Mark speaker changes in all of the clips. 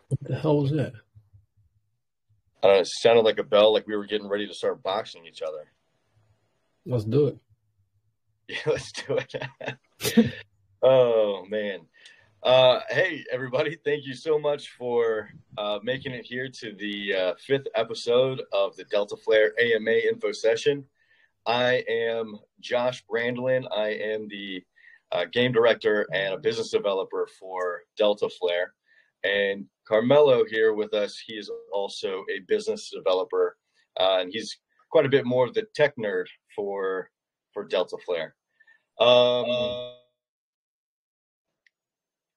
Speaker 1: What the hell was that?
Speaker 2: I don't know, it sounded like a bell, like we were getting ready to start boxing each other.
Speaker 1: Let's do it.
Speaker 2: Yeah, let's do it. Oh man. Hey everybody, thank you so much for making it here to the fifth episode of the DeltaFlare AMA info session. I am Josh Brandlen. I am the game director and a business developer for DeltaFlare. And Carmelo here with us, he is also a business developer, and he's quite a bit more of the tech nerd for DeltaFlare. Um,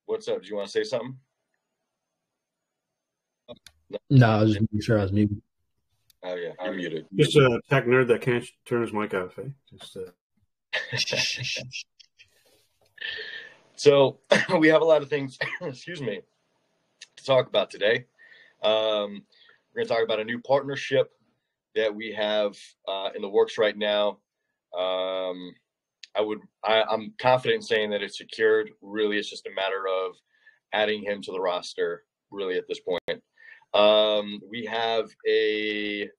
Speaker 2: what's up? Do you want to say something? No?
Speaker 1: Nah, I was just making sure I was muted.
Speaker 2: Oh yeah, you're muted.
Speaker 3: Just a tech nerd that can't turn his mic off. Eh?
Speaker 2: So we have a lot of things, excuse me, to talk about today. We're going to talk about a new partnership that we have in the works right now. I'm confident in saying that it's secured. Really, it's just a matter of adding him to the roster. Really, at this point, we have a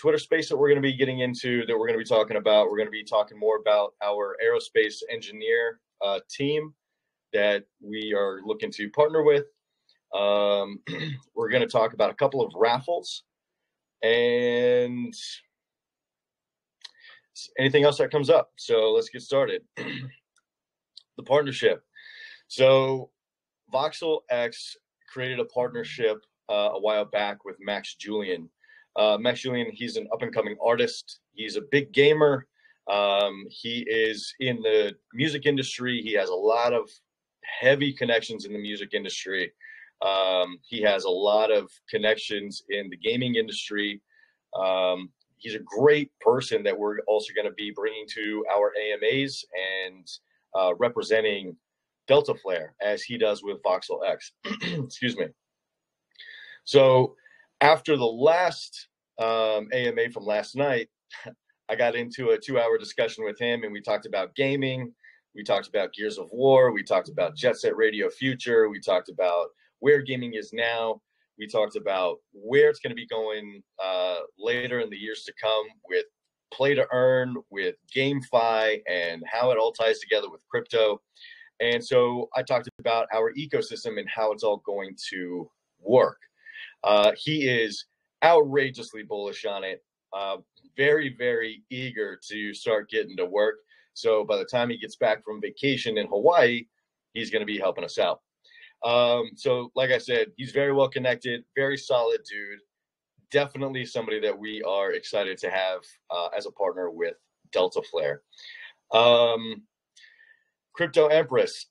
Speaker 2: Twitter space that we're going to be getting into, that we're going to be talking about. We're going to be talking more about our aerospace engineer team that we are looking to partner with. We're going to talk about a couple of raffles and anything else that comes up. So let's get started. The partnership. So Voxel X created a partnership a while back with Max Julian. Max Julian, he's an up-and-coming artist. He's a big gamer. He is in the music industry. He has a lot of heavy connections in the music industry. He has a lot of connections in the gaming industry. He's a great person that we're also going to be bringing to our AMAs and representing DeltaFlare as he does with Voxel X. Excuse me. So after the last AMA from last night, I got into a 2-hour discussion with him, and we talked about gaming. We talked about Gears of War. We talked about Jet Set Radio Future. We talked about where gaming is now. We talked about where it's going to be going later in the years to come with play to earn, with GameFi, and how it all ties together with crypto. And so I talked about our ecosystem and how it's all going to work. He is outrageously bullish on it, very, very eager to start getting to work. So by the time he gets back from vacation in Hawaii, he's going to be helping us out. So like I said, he's very well connected, very solid dude. Definitely somebody that we are excited to have as a partner with DeltaFlare. Crypto Empress.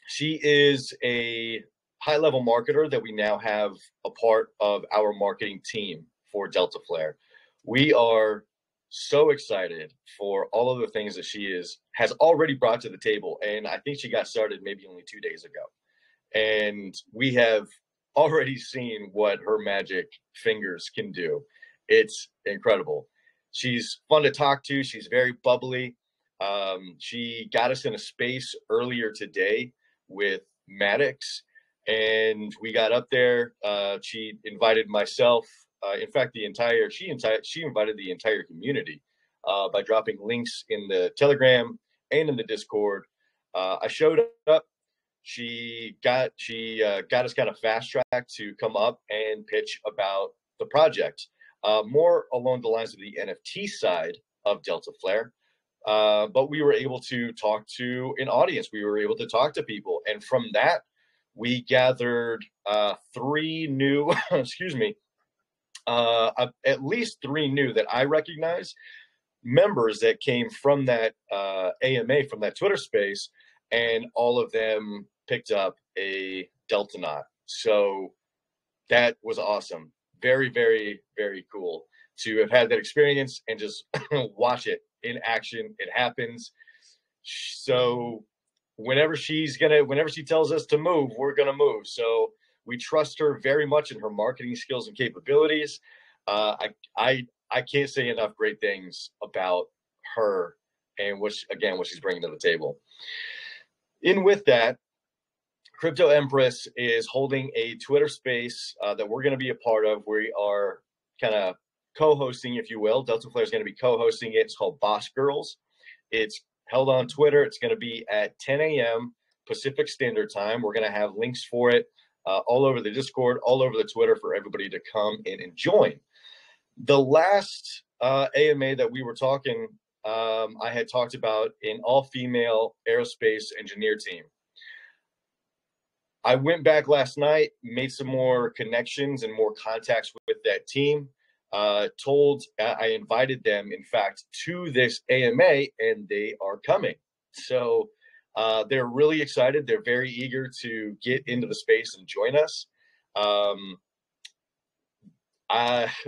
Speaker 2: She is a high-level marketer that we now have a part of our marketing team for DeltaFlare. We are so excited for all of the things that she has already brought to the table, and I think she got started maybe only 2 days ago. And we have already seen what her magic fingers can do. It's incredible. She's fun to talk to. She's very bubbly. She got us in a space earlier today with Maddox, and we got up there. She invited myself. In fact, she invited the entire community by dropping links in the Telegram and in the Discord. I showed up. She got us kind of fast tracked to come up and pitch about the project, more along the lines of the NFT side of DeltaFlare. But we were able to talk to an audience. We were able to talk to people, and from that, we gathered 3 new, excuse me, at least 3 new that I recognize members that came from that AMA, from that Twitter space, and all of them picked up a Deltanaut. So that was awesome. Very, very, very cool to have had that experience and just watch it in action. It happens. So whenever she tells us to move, we're going to move. So we trust her very much in her marketing skills and capabilities. I can't say enough great things about her and what she's bringing to the table. In with that, Crypto Empress is holding a Twitter space that we're going to be a part of. We are kind of co-hosting, if you will. DeltaFlare is going to be co-hosting it. It's called Boss Girls. It's held on Twitter. It's going to be at 10 a.m. Pacific Standard Time. We're going to have links for it all over the Discord, all over the Twitter for everybody to come in and join. The last AMA that we were talking, I had talked about an all-female aerospace engineer team. I went back last night, made some more connections and more contacts with that team. I invited them, in fact, to this AMA, and they are coming. So they're really excited. They're very eager to get into the space and join us.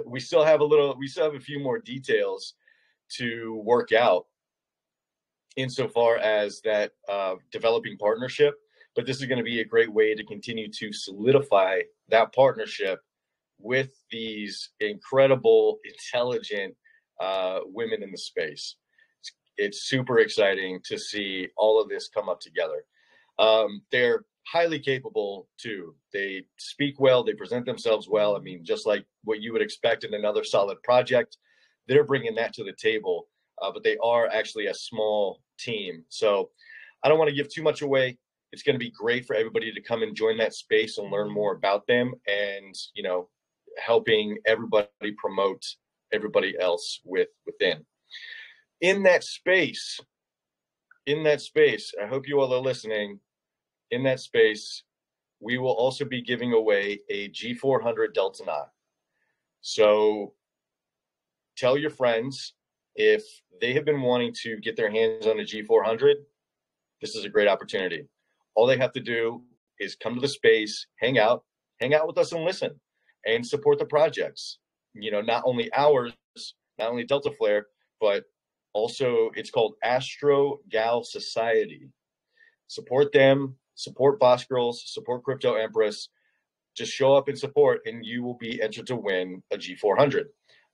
Speaker 2: We still have a few more details to work out insofar as that developing partnership. But this is going to be a great way to continue to solidify that partnership with these incredible, intelligent women in the space. It's super exciting to see all of this come up together. They're highly capable too. They speak well, they present themselves well. I mean, just like what you would expect in another solid project, they're bringing that to the table, but they are actually a small team. So I don't want to give too much away. It's going to be great for everybody to come and join that space and learn more about them, and, you know, helping everybody promote everybody else within. In that space, I hope you all are listening. In that space, we will also be giving away a G400 Delta Knot. So tell your friends, if they have been wanting to get their hands on a G400, this is a great opportunity. All they have to do is come to the space, hang out with us and listen and support the projects. You know, not only ours, not only DeltaFlare, but also it's called Astro Gal Society. Support them, support Boss Girls, support Crypto Empress. Just show up and support, and you will be entered to win a G400.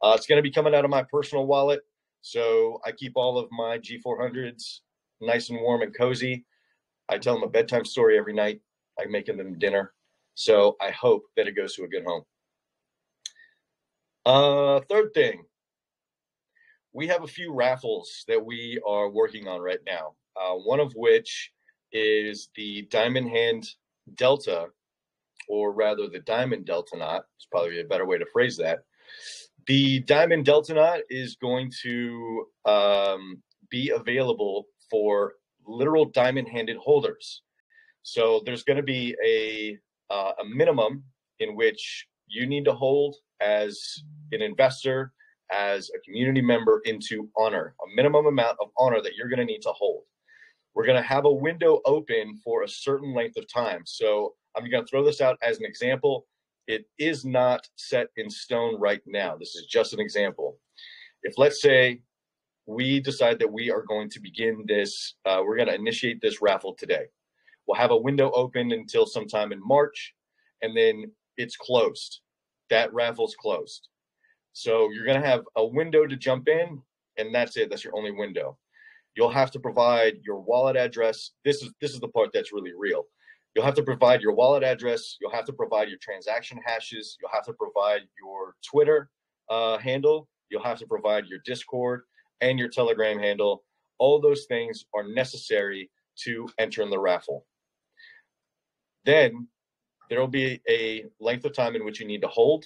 Speaker 2: It's going to be coming out of my personal wallet, so I keep all of my G400s nice and warm and cozy. I tell them a bedtime story every night. I'm making them dinner. So I hope that it goes to a good home. Third thing, we have a few raffles that we are working on right now. One of which is the Diamond Hand Delta, or rather the Diamond Delta Knot. It's probably a better way to phrase that. The Diamond Delta Knot is going to be available for literal diamond-handed holders. So there's going to be a minimum in which you need to hold as an investor, as a community member, into honor, a minimum amount of honor that you're going to need to hold. We're going to have a window open for a certain length of time. So I'm going to throw this out as an example. It is not set in stone right now. This is just an example. If, let's say, we decide that we are going to begin this, we're going to initiate this raffle today. We'll have a window open until sometime in March, and then it's closed. That raffle's closed. So you're going to have a window to jump in, and that's it. That's your only window. You'll have to provide your wallet address. This is the part that's really real. You'll have to provide your wallet address. You'll have to provide your transaction hashes. You'll have to provide your Twitter handle. You'll have to provide your Discord and your Telegram handle. All those things are necessary to enter in the raffle. Then there will be a length of time in which you need to hold.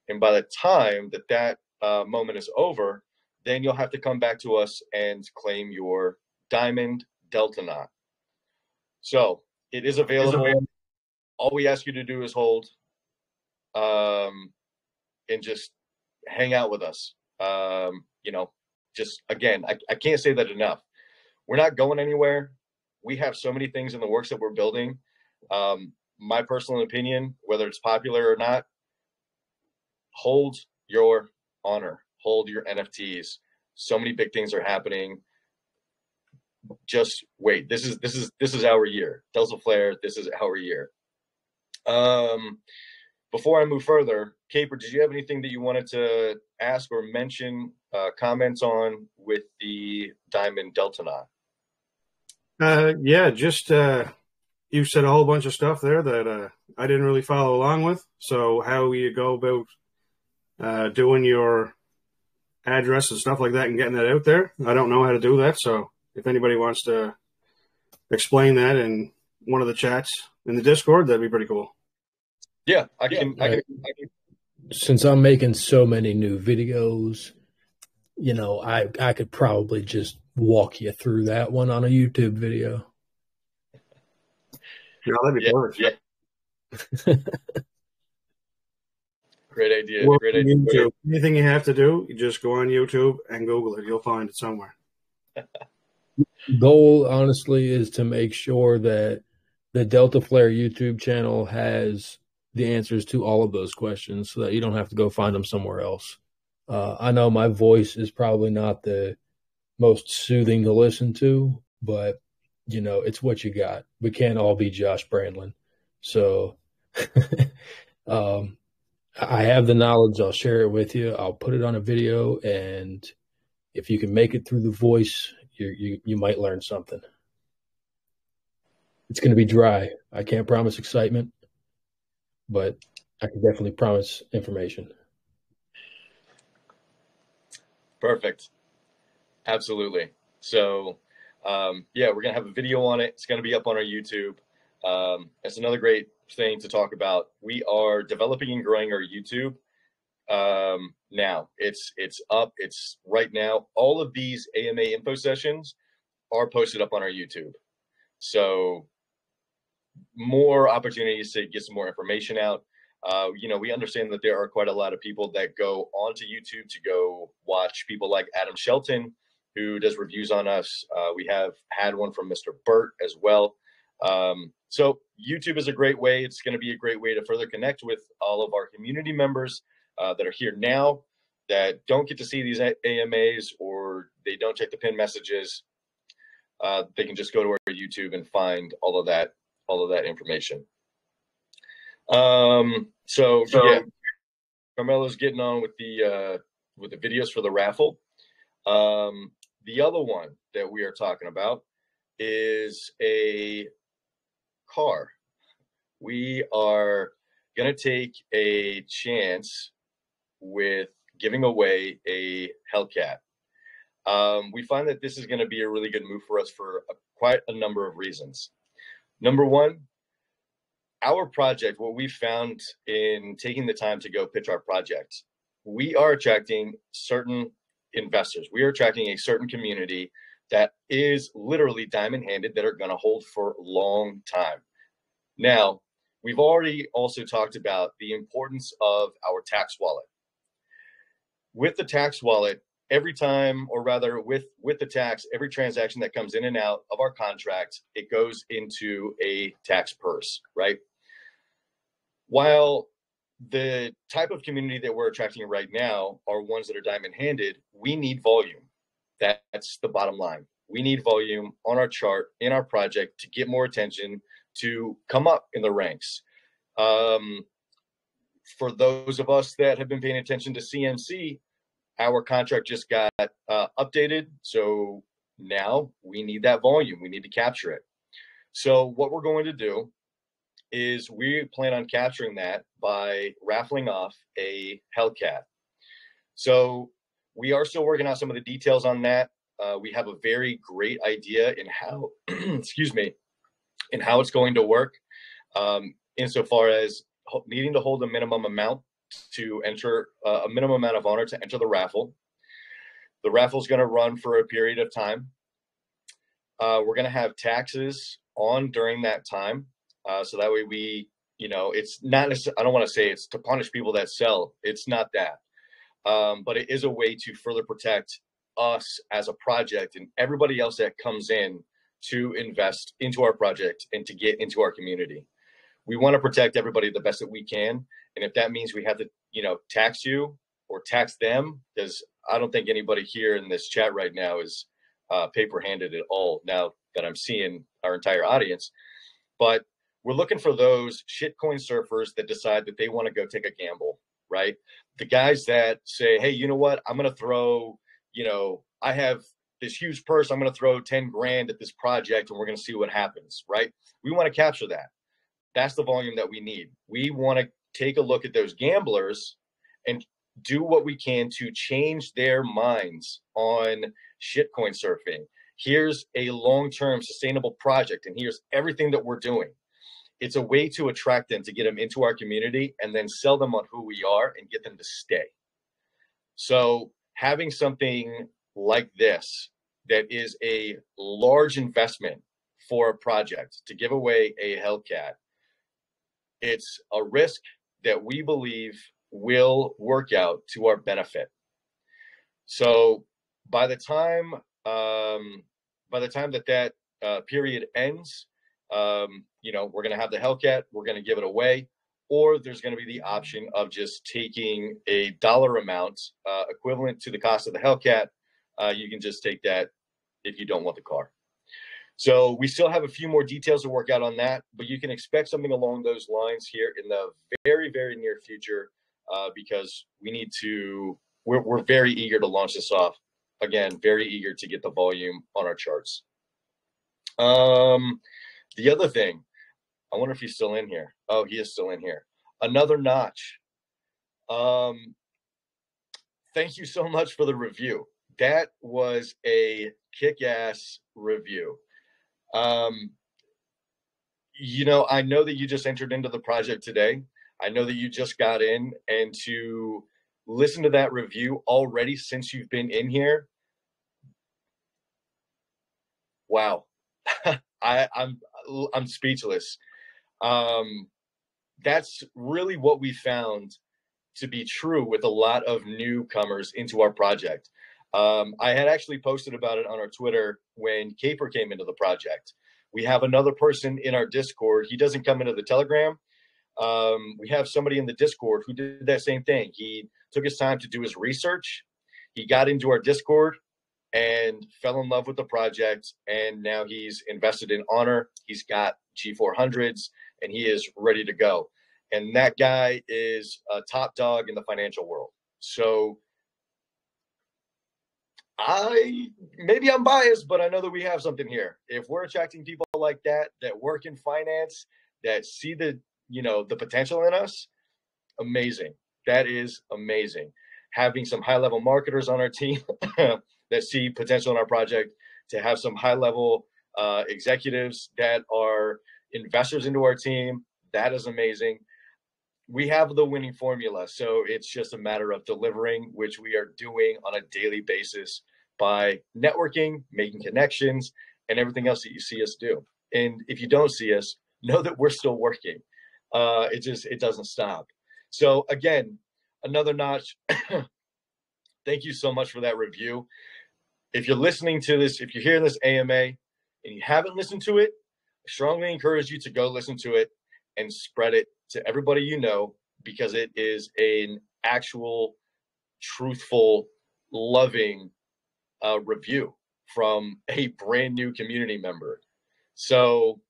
Speaker 2: And by the time that moment is over, then you'll have to come back to us and claim your Diamond Delta Knot. So it is available. All we ask you to do is hold and just hang out with us. You know, just, again, I can't say that enough. We're not going anywhere. We have so many things in the works that we're building. My personal opinion, whether it's popular or not, hold your honor, hold your NFTs. So many big things are happening. Just wait. This is our year. DeltaFlare, this is our year. Before I move further, Caper, did you have anything that you wanted to ask or mention, comments on with the Diamond Delta Knot?
Speaker 3: Yeah, just you said a whole bunch of stuff there that I didn't really follow along with. So how you go about doing your address and stuff like that and getting that out there, I don't know how to do that. So if anybody wants to explain that in one of the chats in the Discord, that'd be pretty cool.
Speaker 2: Yeah, I can.
Speaker 1: Since I'm making so many new videos, I could probably just walk you through that one on a YouTube video.
Speaker 3: Yeah, that'd be perfect.
Speaker 2: Yeah. Great idea.
Speaker 3: Well,
Speaker 2: Great idea.
Speaker 3: YouTube. Anything you have to do, you just go on YouTube and Google it. You'll find it somewhere.
Speaker 1: Goal, honestly, is to make sure that the DeltaFlare YouTube channel has the answers to all of those questions so that you don't have to go find them somewhere else. I know my voice is probably not the most soothing to listen to, but, it's what you got. We can't all be Josh Brandlen. So I have the knowledge. I'll share it with you. I'll put it on a video, and if you can make it through the voice, you might learn something. It's going to be dry. I can't promise excitement, but I can definitely promise information.
Speaker 2: Perfect. Absolutely. So, yeah, we're going to have a video on it. It's going to be up on our YouTube. It's another great thing to talk about. We are developing and growing our YouTube. Now it's up. It's right now. All of these AMA info sessions are posted up on our YouTube. So more opportunities to get some more information out. We understand that there are quite a lot of people that go onto YouTube to go watch people like Adam Shelton, who does reviews on us. We have had one from Mr. Burt as well. So YouTube is a great way. It's going to be a great way to further connect with all of our community members that are here now that don't get to see these AMAs or they don't check the pin messages. They can just go to our YouTube and find all of that information. So yeah, Carmelo's getting on with the videos for the raffle. The other one that we are talking about is a car. We are going to take a chance with giving away a Hellcat. We find that this is going to be a really good move for us for quite a number of reasons. Number one, our project, what we found in taking the time to go pitch our project, we are attracting certain investors. We are attracting a certain community that is literally diamond-handed that are going to hold for a long time. Now, we've already also talked about the importance of our tax wallet. With the tax wallet, every time, or rather with the tax, every transaction that comes in and out of our contract, it goes into a tax purse, right? While the type of community that we're attracting right now are ones that are diamond-handed, we need volume. That's the bottom line. We need volume on our chart, in our project, to get more attention, to come up in the ranks. For those of us that have been paying attention to CMC, our contract just got updated. So now we need that volume. We need to capture it. So what we're going to do is we plan on capturing that by raffling off a Hellcat. So we are still working out some of the details on that. We have a very great idea in how, excuse me, in how it's going to work, insofar as needing to hold a minimum amount to enter, a minimum amount of honor to enter the raffle. The raffle is going to run for a period of time. We're going to have taxes on during that time. So that way we, it's not necessarily, I don't want to say it's to punish people that sell. It's not that. But it is a way to further protect us as a project and everybody else that comes in to invest into our project and to get into our community. We want to protect everybody the best that we can. And if that means we have to, tax you or tax them, because I don't think anybody here in this chat right now is paper-handed at all now that I'm seeing our entire audience. But we're looking for those shitcoin surfers that decide that they want to go take a gamble, right? The guys that say, hey, you know what? I'm going to throw, I have this huge purse. I'm going to throw 10 grand at this project and we're going to see what happens, right? We want to capture that. That's the volume that we need. We want to take a look at those gamblers and do what we can to change their minds on shitcoin surfing. Here's a long-term sustainable project, and here's everything that we're doing. It's a way to attract them, to get them into our community, and then sell them on who we are and get them to stay. So having something like this that is a large investment for a project to give away a Hellcat, it's a risk that we believe will work out to our benefit. So by the time that period ends, you know, we're going to have the Hellcat, we're going to give it away, or there's going to be the option of just taking a dollar amount equivalent to the cost of the Hellcat. You can just take that if you don't want the car. So we still have a few more details to work out on that, but you can expect something along those lines here in the very, very near future, because we need to, we're very eager to launch this off. Again, very eager to get the volume on our charts. The other thing, I wonder if he's still in here. Oh, he is still in here. Another notch. Thank you so much for the review. That was a kick-ass review. You know, I know that you just entered into the project today. I know that you just got in, and to listen to that review already since you've been in here. Wow. I'm speechless. That's really what we found to be true with a lot of newcomers into our project. I had actually posted about it on our Twitter when Caper came into the project. We have another person in our Discord. He doesn't come into the Telegram. We have somebody in the Discord who did that same thing. He took his time to do his research. He got into our Discord and fell in love with the project, and now he's invested in Honor. He's got G400s, and he is ready to go. And that guy is a top dog in the financial world. So maybe I'm biased, but I know that we have something here. If we're attracting people like that, that work in finance, that see the, you know, the potential in us, amazing. That is amazing. Having some high-level marketers on our team that see potential in our project, to have some high-level executives that are investors into our team, that is amazing. We have the winning formula, so it's just a matter of delivering, which we are doing on a daily basis by networking, making connections, and everything else that you see us do. And if you don't see us, know that we're still working. It doesn't stop. So again, another notch. Thank you so much for that review. If you're listening to this, if you're hearing this AMA and you haven't listened to it, I strongly encourage you to go listen to it and spread it to everybody you know, because it is an actual, truthful, loving review from a brand new community member. So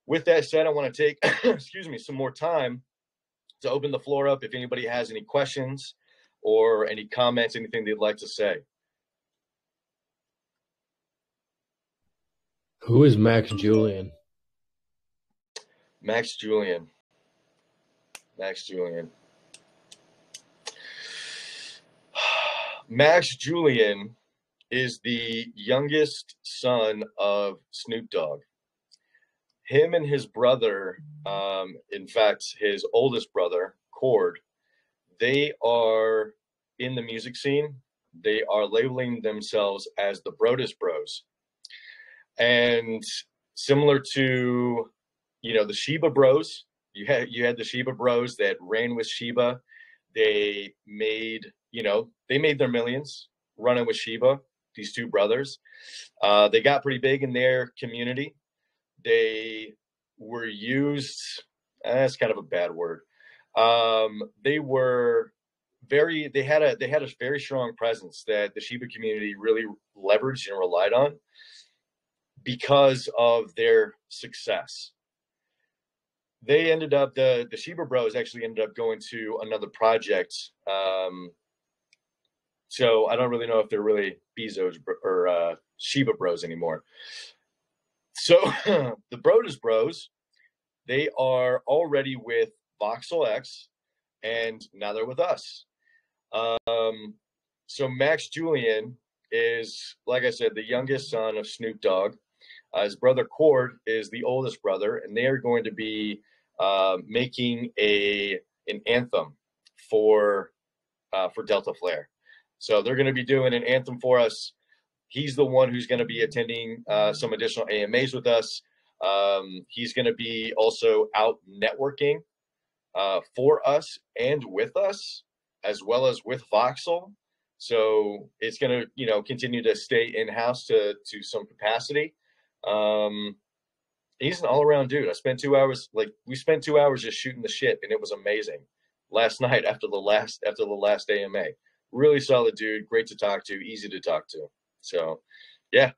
Speaker 2: with that said, I want to take, excuse me, some more time to open the floor up if anybody has any questions or any comments, anything they'd like to say.
Speaker 1: Who is Max Julian?
Speaker 2: Max Julian. Max Julian. Max Julian is the youngest son of Snoop Dogg. Him and his brother, in fact, his oldest brother, Cord, they are in the music scene. They are labeling themselves as the Brodus Bros. And similar to, you know, the Sheba Bros, you had the Sheba Bros that ran with Sheba. They made, you know, they made their millions running with Sheba, these two brothers. They got pretty big in their community. They were used, that's kind of a bad word. They had a very strong presence that the Sheba community really leveraged and relied on because of their success. They ended up, the Sheba Bros actually ended up going to another project So I don't really know if they're really Bezos or Shiba Bros anymore. So the Brodus Bros, they are already with Voxel X, and now they're with us. So Max Julian is, like I said, the youngest son of Snoop Dogg. His brother Cord is the oldest brother, and they are going to be making an anthem for DeltaFlare. So they're going to be doing an anthem for us. He's the one who's going to be attending some additional AMAs with us. He's going to be also out networking for us and with us, as well as with Voxel. So it's going to, continue to stay in-house to some capacity. He's an all-around dude. We spent 2 hours just shooting the shit, and it was amazing last night after the last AMA. Really solid dude, great to talk to, easy to talk to. So yeah,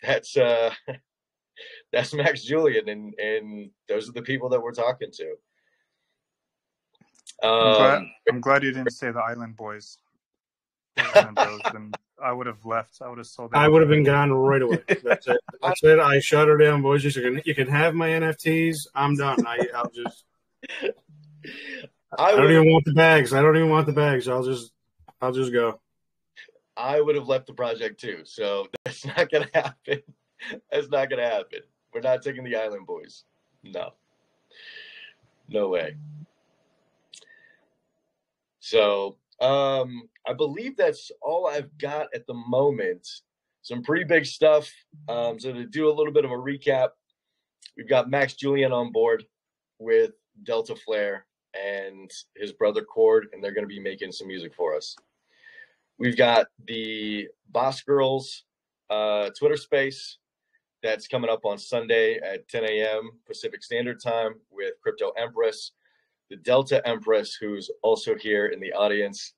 Speaker 2: that's Max Julian, and those are the people that we're talking to.
Speaker 4: I'm glad you didn't say the Island Boys. And I would have left. I would have sold.
Speaker 3: I would have been gone right away. That's it. That's it. I shut her down, boys. You can have my NFTs. I'm done. I'll just. I don't even want the bags. I'll just go.
Speaker 2: I would have left the project too. So that's not gonna happen. We're not taking the Island Boys. No way. So I believe that's all I've got at the moment. Some pretty big stuff. So to do a little bit of a recap, we've got Max Julian on board with DeltaFlare and his brother Cord, and they're going to be making some music for us. We've got the Boss Girls Twitter space that's coming up on Sunday at 10 a.m. Pacific Standard Time with Crypto Empress, the Delta Empress, who's also here in the audience.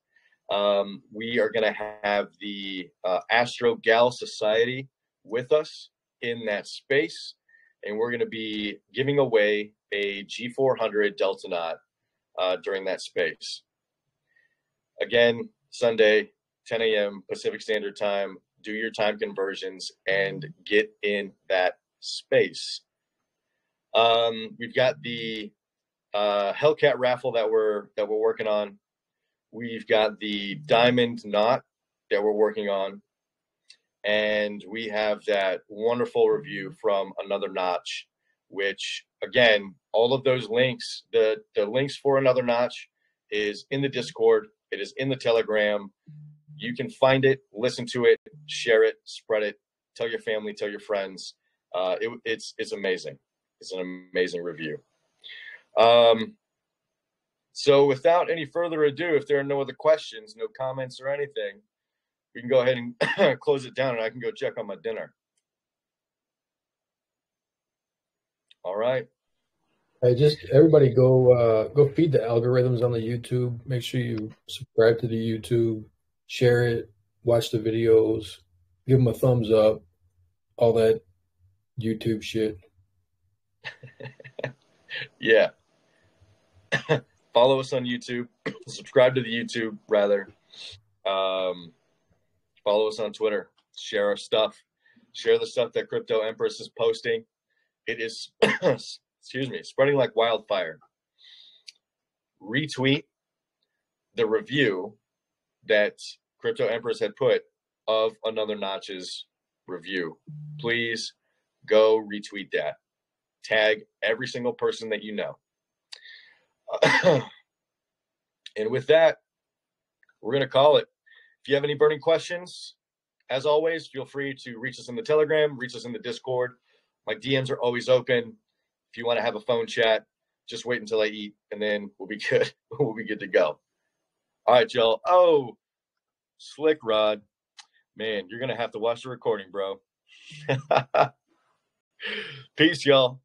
Speaker 2: We are going to have the Astro Gal Society with us in that space, and we're going to be giving away a G400 Delta Knot during that space. Again, Sunday, 10 a.m. Pacific Standard Time. Do your time conversions and get in that space. We've got the Hellcat raffle that we're working on. We've got the Diamond Knot that we're working on, and we have that wonderful review from Another Notch, which again, all of those links, the links for Another Notch is in the Discord. It is in the Telegram. You can find it, listen to it, share it, spread it, tell your family, tell your friends. It's amazing. It's an amazing review. So without any further ado, if there are no other questions, no comments or anything, we can go ahead and close it down, and I can go check on my dinner. All right.
Speaker 1: Hey, just everybody go feed the algorithms on the YouTube. Make sure you subscribe to the YouTube, share it, watch the videos, give them a thumbs up, all that YouTube shit.
Speaker 2: Yeah. Follow us on YouTube. Subscribe to the YouTube, rather. Follow us on Twitter. Share our stuff. Share the stuff that Crypto Empress is posting. It is, spreading like wildfire. Retweet the review that Crypto Empress had put of Another Notch's review. Please go retweet that. Tag every single person that you know. And with that, we're going to call it. If you have any burning questions, as always, feel free to reach us in the Telegram, reach us in the Discord. My DMs are always open. If you want to have a phone chat, just wait until I eat, and then we'll be good. We'll be good to go. All right, y'all. Oh, Slick Rod. Man, you're going to have to watch the recording, bro. Peace, y'all.